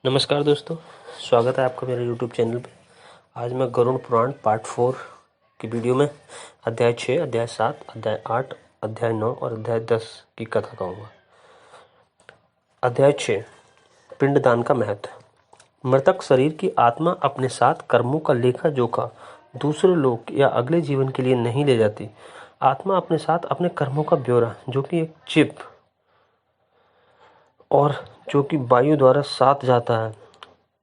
नमस्कार दोस्तों, स्वागत है आपका मेरे YouTube चैनल पे। आज मैं गरुड़ पुराण पार्ट 4 की वीडियो में अध्याय 6, अध्याय 7, अध्याय 8, अध्याय 9 और अध्याय 10 की कथा कहूँगा। अध्याय 6, पिंडदान का महत्व। मृतक शरीर की आत्मा अपने साथ कर्मों का लेखा जोखा दूसरे लोक या अगले जीवन के लिए नहीं ले जाती। आत्मा अपने साथ अपने कर्मों का ब्यौरा, जो कि एक चिप और जो कि वायु द्वारा साथ जाता है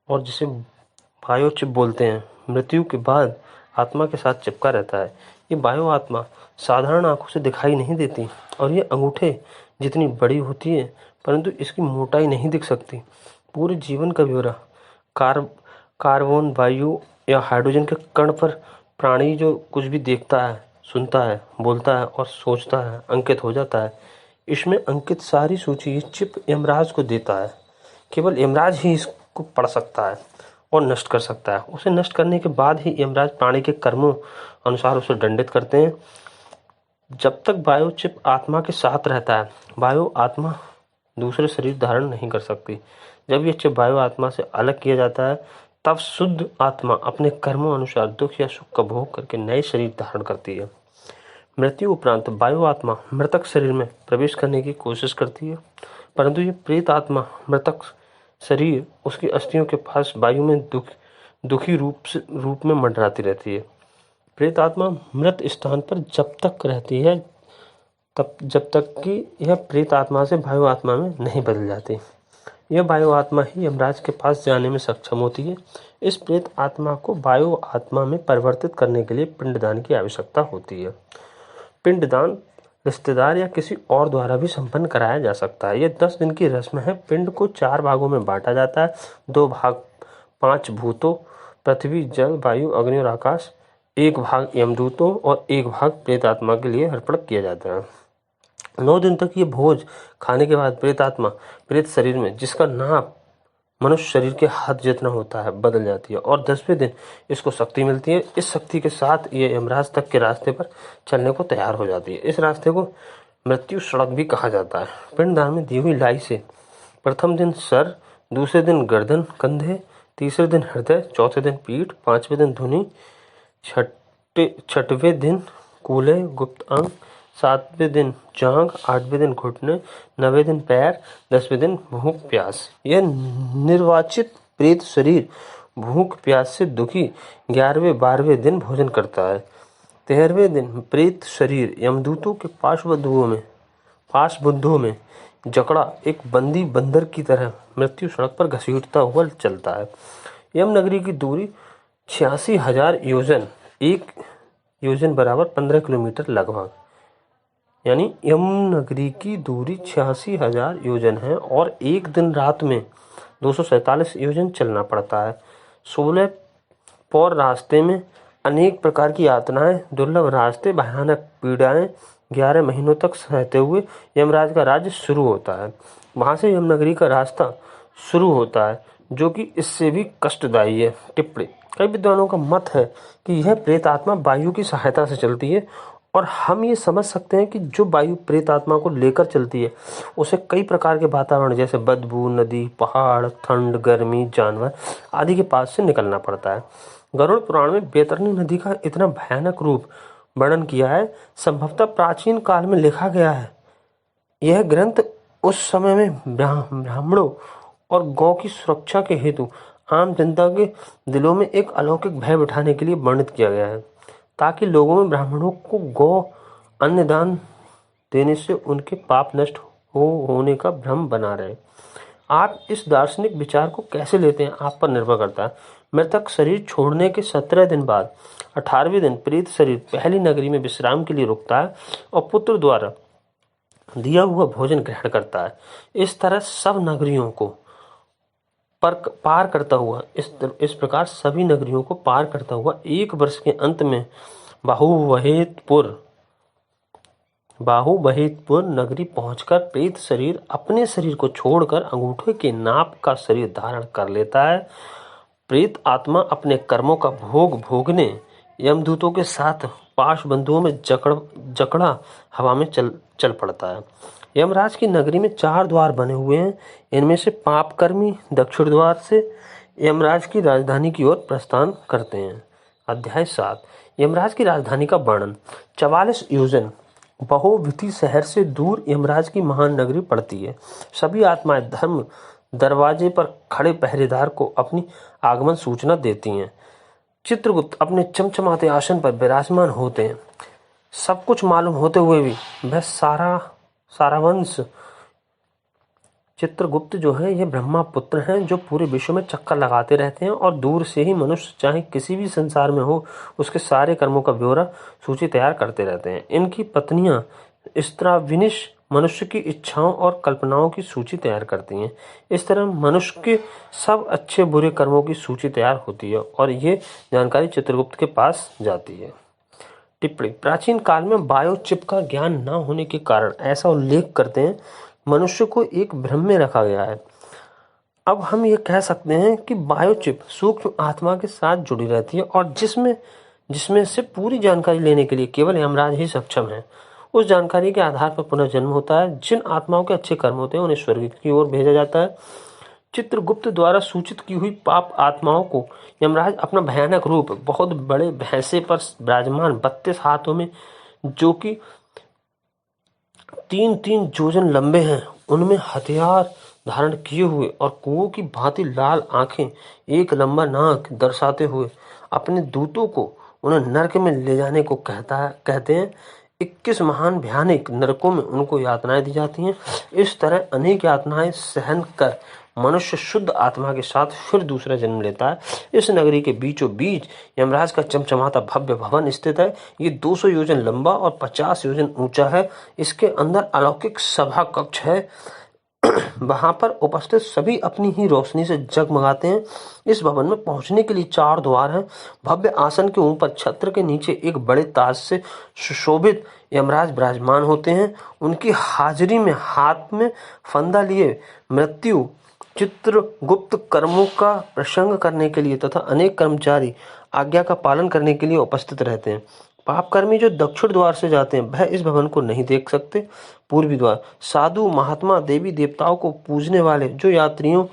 और जिसे बायो चिप बोलते हैं, मृत्यु के बाद आत्मा के साथ चिपका रहता है। ये बायो आत्मा साधारण आंखों से दिखाई नहीं देती और ये अंगूठे जितनी बड़ी होती है, परंतु इसकी मोटाई नहीं दिख सकती। पूरे जीवन का ब्यौरा कार्बन, वायु या हाइड्रोजन के कण पर प्राणी जो कुछ भी देखता है, सुनता है, बोलता है और सोचता है, अंकित हो जाता है। इसमें अंकित सारी सूची चिप यमराज को देता है। केवल यमराज ही इसको पढ़ सकता है और नष्ट कर सकता है। उसे नष्ट करने के बाद ही यमराज प्राणी के कर्मों अनुसार उसे दंडित करते हैं। जब तक बायो चिप आत्मा के साथ रहता है, बायो आत्मा दूसरे शरीर धारण नहीं कर सकती। जब यह चिप बायो आत्मा से अलग किया जाता है, तब शुद्ध आत्मा अपने कर्मों अनुसार दुख या सुख का भोग करके नए शरीर धारण करती है। मृत्यु उपरांत बायो आत्मा मृतक शरीर में प्रवेश करने की कोशिश करती है, परंतु ये प्रेत आत्मा मृतक शरीर उसकी अस्थियों के पास वायु में दुखी रूप में मंडराती रहती है। प्रेत आत्मा मृत स्थान पर जब तक रहती है जब तक कि यह प्रेत आत्मा से वायु आत्मा में नहीं बदल जाती। यह वायु आत्मा ही यमराज के पास जाने में सक्षम होती है। इस प्रेत आत्मा को वायु आत्मा में परिवर्तित करने के लिए पिंडदान की आवश्यकता होती है। पिंडदान रिश्तेदार या किसी और द्वारा भी संपन्न कराया जा सकता है। यह 10 दिन की रस्म है। पिंड को 4 भागों में बांटा जाता है। 2 भाग 5 भूतों, पृथ्वी, जल, वायु, अग्नि और आकाश। 1 भाग यमदूतों और 1 भाग प्रेत आत्मा के लिए अर्पण किया जाता है। 9 दिन तक ये भोज खाने के बाद प्रेत आत्मा प्रेत शरीर में, जिसका नाप मनुष्य शरीर के हाथ जितना होता है, बदल जाती है और 10वें दिन इसको शक्ति मिलती है। इस शक्ति के साथ ये यमराज तक के रास्ते पर चलने को तैयार हो जाती है। इस रास्ते को मृत्यु सड़क भी कहा जाता है। पिंडदान में दी हुई लाई से प्रथम दिन सर, दूसरे दिन गर्दन, कंधे, तीसरे दिन हृदय, चौथे दिन पीठ, 5वें दिन धुनी, छठवें दिन कूल्हे गुप्त अंग, 7वें दिन जांघ, 8वें दिन घुटने, 9वें दिन पैर, 10वें दिन भूख प्यास। यह निर्वाचित प्रेत शरीर भूख प्यास से दुखी 11वें 12वें दिन भोजन करता है। 13वें दिन प्रेत शरीर यमदूतों के पाशबुद्धों में जकड़ा एक बंदी बंदर की तरह मृत्यु सड़क पर घसीटता हुआ चलता है। यम नगरी की दूरी 86,000 योजन, 1 योजन बराबर 15 किलोमीटर लगभग, यानी यम नगरी की दूरी 86,000 योजन है और एक दिन रात में 247 योजन चलना पड़ता है। 16 पौर रास्ते में अनेक प्रकार की यातनाएं, दुर्लभ रास्ते, भयानक पीड़ाएं 11 महीनों तक सहते हुए यमराज का राज्य शुरू होता है। वहां से यमनगरी का रास्ता शुरू होता है, जो कि इससे भी कष्टदायी है। टिप्पणी: कई विद्वानों का मत है कि यह प्रेत आत्मा वायु की सहायता से चलती है और हम ये समझ सकते हैं कि जो वायु प्रेत आत्मा को लेकर चलती है, उसे कई प्रकार के वातावरण जैसे बदबू, नदी, पहाड़, ठंड, गर्मी, जानवर आदि के पास से निकलना पड़ता है। गरुड़ पुराण में बैतरणी नदी का इतना भयानक रूप वर्णन किया है, संभवतः प्राचीन काल में लिखा गया है। यह ग्रंथ उस समय में ब्राह्मणों और गौ की सुरक्षा के हेतु आम जनता के दिलों में एक अलौकिक भय बिठाने के लिए वर्णित किया गया है, ताकि लोगों में ब्राह्मणों को गौ अन्न दान देने से उनके पाप नष्ट होने का भ्रम बना रहे। आप इस दार्शनिक विचार को कैसे लेते हैं, आप पर निर्भर करता है। मृतक शरीर छोड़ने के 17 दिन बाद 18वें दिन प्रेत शरीर पहली नगरी में विश्राम के लिए रुकता है और पुत्र द्वारा दिया हुआ भोजन ग्रहण करता है। इस तरह सब नगरियों को पार करता हुआ इस प्रकार सभी नगरियों को पार करता हुआ 1 वर्ष के अंत में बाहुबहेतपुर नगरी पहुंचकर प्रेत शरीर अपने शरीर को छोड़कर अंगूठे के नाप का शरीर धारण कर लेता है। प्रेत आत्मा अपने कर्मों का भोग भोगने यमदूतों के साथ पाशबंधुओं में जकड़ा हवा में चल पड़ता है। यमराज की नगरी में 4 द्वार बने हुए हैं। इनमें से पापकर्मी दक्षिण द्वार से यमराज की राजधानी की ओर प्रस्थान करते हैं। अध्याय 7 यमराज की राजधानी का वर्णन। 44 योजन बहुविधि शहर से दूर यमराज की महान नगरी पड़ती है। सभी आत्माएं धर्म दरवाजे पर खड़े पहरेदार को अपनी आगमन सूचना देती हैं। चित्रगुप्त अपने चमचमाते आसन पर विराजमान होते हैं। सब कुछ मालूम होते हुए भी वह सारावंश चित्रगुप्त जो है ये ब्रह्मा पुत्र हैं जो पूरे विश्व में चक्कर लगाते रहते हैं और दूर से ही मनुष्य चाहे किसी भी संसार में हो उसके सारे कर्मों का ब्यौरा सूची तैयार करते रहते हैं। इनकी पत्नियां स्त्राविनिश मनुष्य की इच्छाओं और कल्पनाओं की सूची तैयार करती हैं। इस तरह मनुष्य के सब अच्छे बुरे कर्मों की सूची तैयार होती है और ये जानकारी चित्रगुप्त के पास जाती है। टिप्पणी। प्राचीन काल में बायोचिप का ज्ञान न होने के कारण ऐसा उल्लेख करते हैं मनुष्य को एक भ्रम में रखा गया है। अब हम ये कह सकते हैं कि बायोचिप सूक्ष्म आत्मा के साथ जुड़ी रहती है और जिसमें से पूरी जानकारी लेने के लिए केवल यमराज ही सक्षम है। उस जानकारी के आधार पर पुनर्जन्म होता है। जिन आत्माओं के अच्छे कर्म होते हैं उन्हें स्वर्ग की ओर भेजा जाता है। चित्रगुप्त द्वारा सूचित की हुई पाप आत्माओं को यमराज अपना भयानक रूप बहुत बड़े भैंसे पर विराजमान 32 हाथों में जो कि 3-3 योजन लंबे हैं उनमें हथियार धारण किए हुए और कुओं की भांति लाल आंखें एक लंबा नाक दर्शाते हुए अपने दूतों को उन्हें नरक में ले जाने को कहते हैं। 21 महान भयानक नरकों में उनको यातनाएं दी जाती हैं। इस तरह अनेक यातनाएं सहन कर मनुष्य शुद्ध आत्मा के साथ फिर दूसरा जन्म लेता है। इस नगरी के बीचों बीच यमराज का चमचमाता भव्य भवन स्थित है। ये 200 योजन लंबा और 50 योजन ऊंचा है। इसके अंदर अलौकिक सभा कक्ष है। वहां पर उपस्थित सभी अपनी ही रोशनी से जगमगाते हैं। इस भवन में पहुंचने के लिए 4 द्वार हैं। भव्य आसन के ऊपर छत्र के नीचे एक बड़े ताज से सुशोभित यमराज विराजमान होते हैं। उनकी हाजिरी में हाथ में फंदा लिए मृत्यु चित्रगुप्त कर्मों का प्रसंग करने के लिए तथा अनेक कर्मचारी आज्ञा का पालन करने के लिए उपस्थित रहते हैं। पापकर्मी जो दक्षिण द्वार से जाते हैं वह इस भवन को नहीं देख सकते। पूर्वी द्वार साधु महात्मा देवी देवताओं को पूजने वाले जो यात्रियों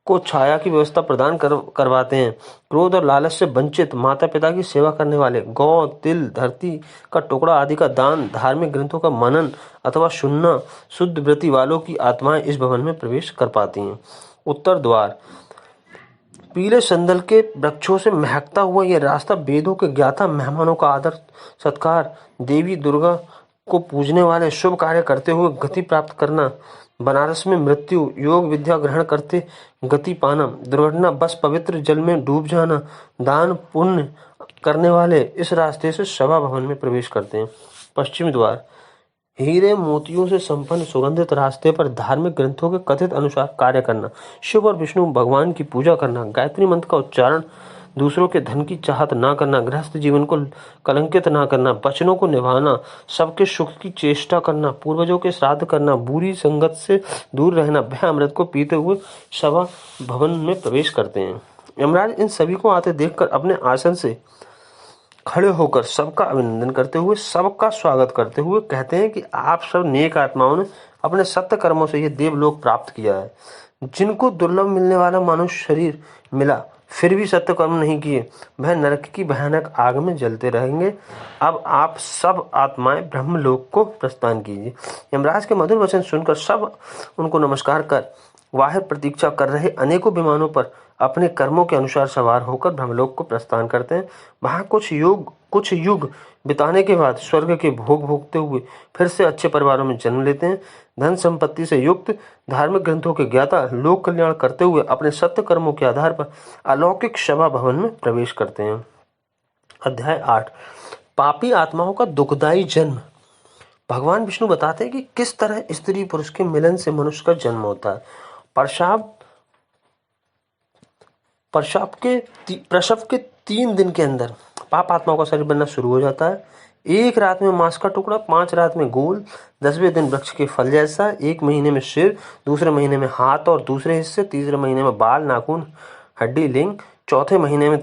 को छाया की व्यवस्था प्रदान करवाते हैं। क्रोध और लालच से वंचित माता पिता की सेवा करने वाले गौ तिल धरती का टुकड़ा आदि का दान धार्मिक ग्रंथों का मनन अथवा सुनना शुद्ध वृत्ति वालों की आत्माएं इस भवन में प्रवेश कर पाती हैं। उत्तर द्वार पीले संदल के वृक्षों से महकता हुआ यह रास्ता वेदों के ज्ञाता मेहमानों का आदर सत्कार देवी दुर्गा को पूजने वाले शुभ कार्य करते हुए गति प्राप्त करना बनारस में मृत्यु योग विद्या ग्रहण करते गति पाना दुर्घटना बस पवित्र जल में डूब जाना दान पुण्य करने वाले इस रास्ते से सभा भवन में प्रवेश करते हैं। पश्चिम द्वार हीरे मोतियों से संपन्न सुगंधित रास्ते पर धार्मिक ग्रंथों के कथित अनुसार कार्य करना शिव और विष्णु भगवान की पूजा करना गायत्री मंत्र का उच्चारण दूसरों के धन की चाहत ना करना गृहस्थ जीवन को कलंकित ना करना वचनों को निभाना सबके सुख की चेष्टा करना पूर्वजों के श्राद्ध करना बुरी संगत से दूर रहना वह अमृत को पीते हुए सभा भवन में प्रवेश करते हैं। यमराज इन सभी को आते देखकर अपने आसन से खड़े होकर सबका अभिनंदन करते हुए सबका स्वागत करते हुए कहते हैं कि आप सब नेक आत्माओं ने अपने सत्य कर्मों से यह देवलोक प्राप्त किया है। जिनको दुर्लभ मिलने वाला मनुष्य शरीर मिला फिर भी सत्य कर्म नहीं किए वह नरक की भयानक आग में जलते रहेंगे। अब आप सब आत्माएं ब्रह्मलोक को प्रस्थान कीजिए। यमराज के मधुर वचन सुनकर सब उनको नमस्कार कर बाहर प्रतीक्षा कर रहे अनेकों विमानों पर अपने कर्मों के अनुसार सवार होकर ब्रह्मलोक को प्रस्थान करते हैं। वहां कुछ युग बिताने के बाद स्वर्ग के भोग भोगते हुए फिर से अच्छे परिवारों में जन्म लेते हैं। धन संपत्ति से युक्त धार्मिक ग्रंथों के ज्ञाता लोक कल्याण करते हुए अपने सत्य कर्मों के आधार पर अलौकिक सभा भवन में प्रवेश करते हैं। अध्याय 8 पापी आत्माओं का दुखदायी जन्म। भगवान विष्णु बताते हैं कि किस तरह स्त्री पुरुष के मिलन से मनुष्य का जन्म होता है। प्रसव के 3 दिन के अंदर पाप आत्माओं का शरीर बनना शुरू हो जाता है। एक रात में मांस का टुकड़ा 5 रात में गोल 10वें दिन वृक्ष के फल जैसा 1 महीने में सिर दूसरे महीने में हाथ और दूसरे हिस्से तीसरे महीने में बाल नाखून हड्डी लिंग चौथे महीने में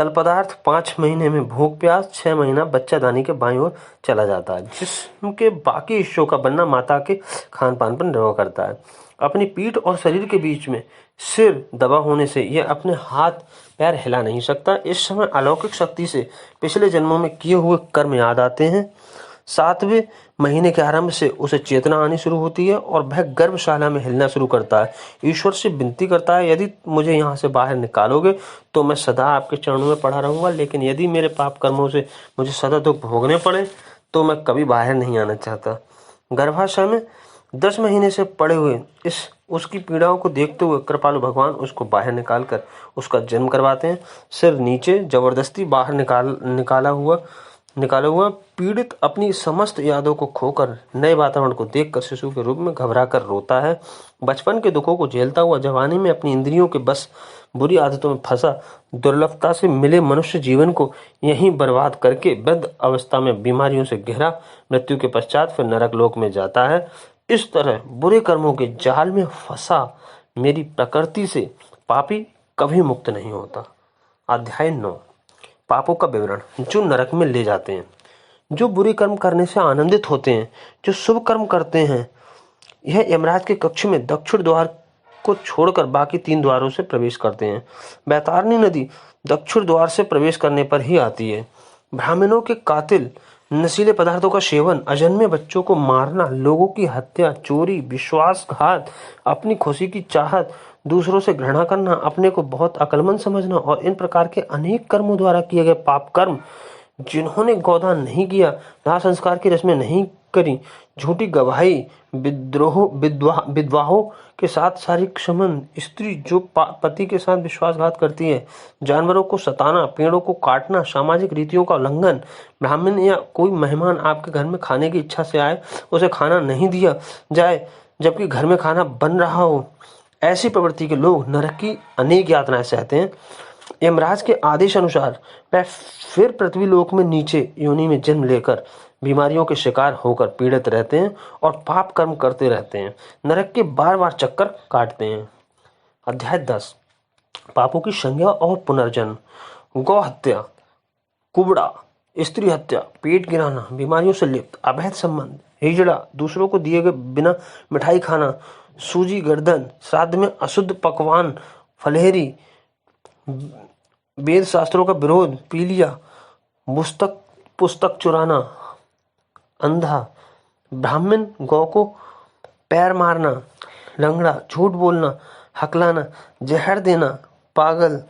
तल पदार्थ 5 महीने में भूख प्यास, 6 महीना बच्चादानी के बाईं ओर चला जाता है। जिस्म के बाकी हिस्सों का बनना माता के खान पान पर निर्भर करता है। अपनी पीठ और शरीर के बीच में सिर दबा होने से यह अपने हाथ पैर हिला नहीं सकता। इस समय अलौकिक शक्ति से पिछले जन्मों में किए हुए कर्म याद आते हैं। 7वें महीने के आरंभ से उसे चेतना आनी शुरू होती है और वह गर्भशाला में हिलना शुरू करता है। ईश्वर से विनती करता है, यदि मुझे यहाँ से बाहर निकालोगे तो मैं सदा आपके चरणों में पड़ा रहूंगा, लेकिन यदि मेरे पाप कर्मों से मुझे सदा दुख भोगने पड़े तो मैं कभी बाहर नहीं आना चाहता। गर्भाशय में 10 महीने से पड़े हुए उसकी पीड़ाओं को देखते हुए कृपालु भगवान उसको बाहर निकालकर उसका जन्म करवाते हैं। सिर नीचे जबरदस्ती बाहर निकाला हुआ पीड़ित अपनी समस्त यादों को खोकर नए वातावरण को देखकर शिशु के रूप में घबराकर रोता है। बचपन के दुखों को झेलता हुआ जवानी में अपनी इंद्रियों के बस बुरी आदतों में फंसा दुर्लभता से मिले मनुष्य जीवन को यहीं बर्बाद करके वृद्ध अवस्था में बीमारियों से घिरा मृत्यु के पश्चात फिर नरक लोक में जाता है। इस तरह बुरे कर्मों के जाल में फंसा मेरी प्रकृति से पापी कभी मुक्त नहीं होता। अध्याय 9 पापों का विवरण जो नरक में ले जाते हैं। जो बुरे कर्म करने से आनंदित होते हैं, जो शुभ कर्म करते हैं, यह यमराज के कक्ष में दक्षिण द्वार को छोड़कर बाकी 3 द्वारों से प्रवेश करते हैं। बैतारनी नदी दक्षिण द्वार से प्रवेश करने पर ही आती है। ब्राह्मणों के कातिल नशीले पदार्थों का सेवन, अजन्मे बच्चों को मारना, लोगों की हत्या, चोरी, विश्वासघात, अपनी खुशी की चाहत, दूसरों से घृणा करना, अपने को बहुत अक्लमंद समझना और इन प्रकार के अनेक कर्मों द्वारा किए गए पाप कर्म, जिन्होंने गोदान नहीं किया, दाह संस्कार की रस्में नहीं करी, झूठी गवाही, विधवाओं के साथ शारीरिक संबंध, स्त्री जो पति के साथ विश्वासघात करती है, जानवरों को सताना, पेड़ों को काटना, सामाजिक रीतियों का उल्लंघन, ब्राह्मण या कोई मेहमान आपके घर में खाने की इच्छा से आए, उसे खाना नहीं दिया जाए जबकि घर में खाना बन रहा हो, ऐसी प्रवृत्ति के लोग नरक की अनेक यातनाएं सहते हैं। यमराज के आदेश अनुसार वह फिर पृथ्वी लोक में नीचे योनि में जन्म लेकर बीमारियों के शिकार होकर पीड़ित रहते हैं और पाप कर्म करते रहते हैं। नरक के बार चक्कर काटते हैं। अध्याय 10 पापों की संज्ञा और पुनर्जन्म। गौ हत्या, कुबड़ा, स्त्री हत्या, पेट गिराना, बीमारियों से लिप्त, अवैध संबंध, हिजड़ा, दूसरों को दिए गए बिना मिठाई खाना, सूजी गर्दन, श्राद्ध में अशुद्ध पकवान, फलहेरी, वेद शास्त्रों का विरोध, पीलिया, पुस्तक चुराना, अंधा, ब्राह्मण गौ को पैर मारना, लंगड़ा, झूठ बोलना, हकलाना, जहर देना, पागल,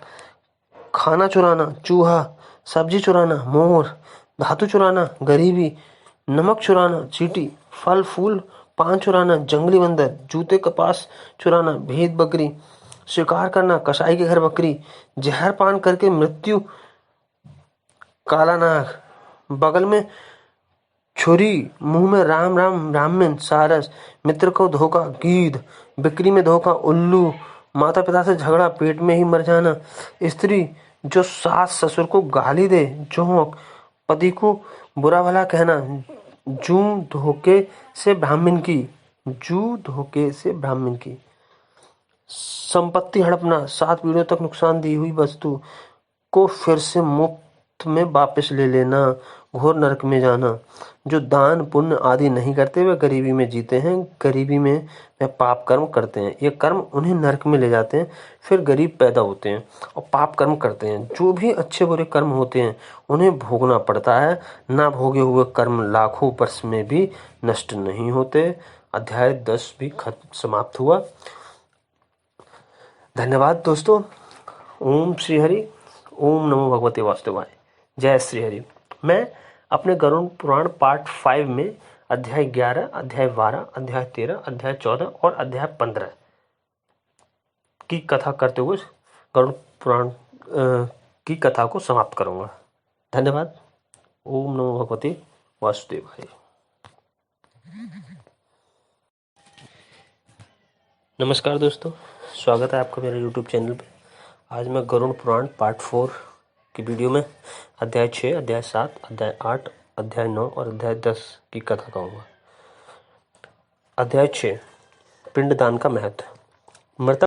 खाना चुराना, चूहा, सब्जी चुराना, मोर, धातु चुराना, गरीबी, नमक चुराना, चींटी, फल फूल, पान चुराना, जंगली बंदर, जूते कपास चुराना, भेद बकरी, शिकार करना, कसाई के घर बकरी, जहर पान करके मृत्यु, काला नाग, बगल में छुरी, मुंह में राम राम, ब्राह्मण, सारस, मित्र को धोखा, गीध, बिक्री में धोखा, उल्लू, माता पिता से झगड़ा, पेट में ही मर जाना, स्त्री जो सास ससुर को गाली दे, जोंक, पति को बुरा भला कहना, जू धोखे से ब्राह्मण की, संपत्ति हड़पना, 7 पीढ़ियों तक नुकसान दी हुई वस्तु को फिर से मुफ्त में वापस ले लेना, घोर नरक में जाना। जो दान पुण्य आदि नहीं करते वे गरीबी में जीते हैं, गरीबी में वे पाप कर्म करते हैं, ये कर्म उन्हें नरक में ले जाते हैं, फिर गरीब पैदा होते हैं और पाप कर्म करते हैं। जो भी अच्छे बुरे कर्म होते हैं उन्हें भोगना पड़ता है, ना भोगे हुए कर्म लाखों वर्ष में भी नष्ट नहीं होते। अध्याय 10 भी समाप्त हुआ। धन्यवाद दोस्तों। ओम श्री हरि, ओम नमो भगवते वासुदेवाय, जय श्री हरि। मैं अपने गरुड़ पुराण पार्ट 5 में अध्याय 11, अध्याय 12, अध्याय 13, अध्याय 14 और अध्याय 15 की कथा करते हुए गरुड़ पुराण की कथा को समाप्त करूंगा। धन्यवाद। ओम नमो भगवते वासुदेवाय। नमस्कार दोस्तों, स्वागत है आपका मेरे YouTube चैनल पे। आज मैं गरुड़ पुराण पार्ट 4 की वीडियो में अध्याय 6, अध्याय 7, अध्याय 8, अध्याय 9 और अध्याय 10 की कथा कहूँगा। अध्याय 6 पिंडदान का महत्व। मृतक